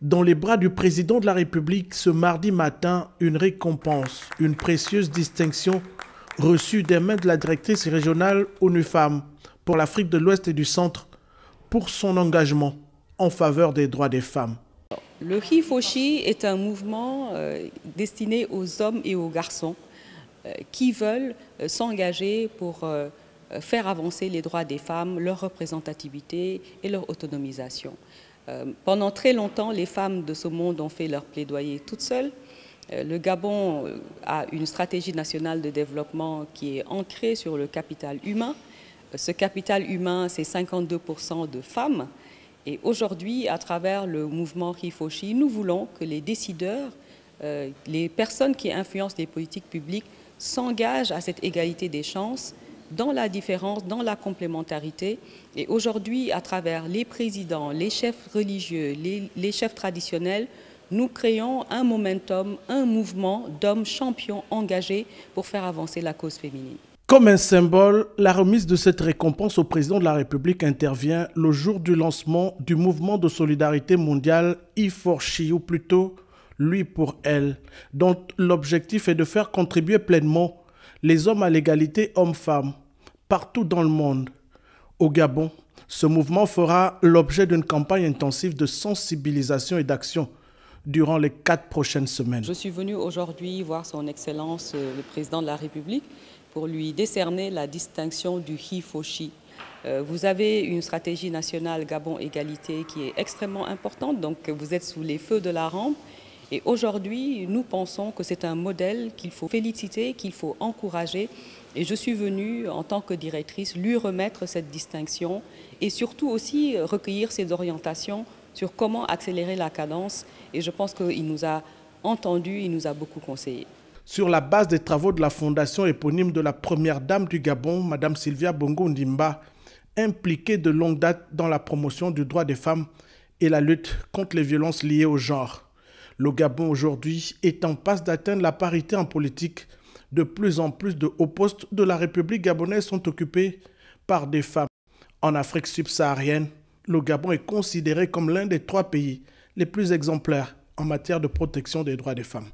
Dans les bras du président de la République, ce mardi matin, une récompense, une précieuse distinction reçue des mains de la directrice régionale ONU Femmes pour l'Afrique de l'Ouest et du Centre pour son engagement en faveur des droits des femmes. Le HeForShe est un mouvement destiné aux hommes et aux garçons qui veulent s'engager pour faire avancer les droits des femmes, leur représentativité et leur autonomisation. Pendant très longtemps, les femmes de ce monde ont fait leur plaidoyer toutes seules. Le Gabon a une stratégie nationale de développement qui est ancrée sur le capital humain. Ce capital humain, c'est 52% de femmes. Et aujourd'hui, à travers le mouvement HeForShe, nous voulons que les décideurs, les personnes qui influencent les politiques publiques, s'engagent à cette égalité des chances, dans la différence, dans la complémentarité. Et aujourd'hui, à travers les présidents, les chefs religieux, les chefs traditionnels, nous créons un momentum, un mouvement d'hommes champions engagés pour faire avancer la cause féminine. Comme un symbole, la remise de cette récompense au président de la République intervient le jour du lancement du mouvement de solidarité mondiale HeForShe, ou plutôt Lui pour Elle, dont l'objectif est de faire contribuer pleinement les hommes à l'égalité hommes-femmes partout dans le monde. Au Gabon, ce mouvement fera l'objet d'une campagne intensive de sensibilisation et d'action durant les 4 prochaines semaines. Je suis venue aujourd'hui voir son Excellence le Président de la République pour lui décerner la distinction du HeForShe. Vous avez une stratégie nationale Gabon Égalité qui est extrêmement importante, donc vous êtes sous les feux de la rampe. Et aujourd'hui, nous pensons que c'est un modèle qu'il faut féliciter, qu'il faut encourager. Et je suis venue, en tant que directrice, lui remettre cette distinction et surtout aussi recueillir ses orientations sur comment accélérer la cadence. Et je pense qu'il nous a entendus, il nous a beaucoup conseillé. Sur la base des travaux de la fondation éponyme de la première dame du Gabon, Mme Sylvia Bongo Ndimba, impliquée de longue date dans la promotion du droit des femmes et la lutte contre les violences liées au genre. Le Gabon aujourd'hui est en passe d'atteindre la parité en politique. De plus en plus de hauts postes de la République gabonaise sont occupés par des femmes. En Afrique subsaharienne, le Gabon est considéré comme l'un des 3 pays les plus exemplaires en matière de protection des droits des femmes.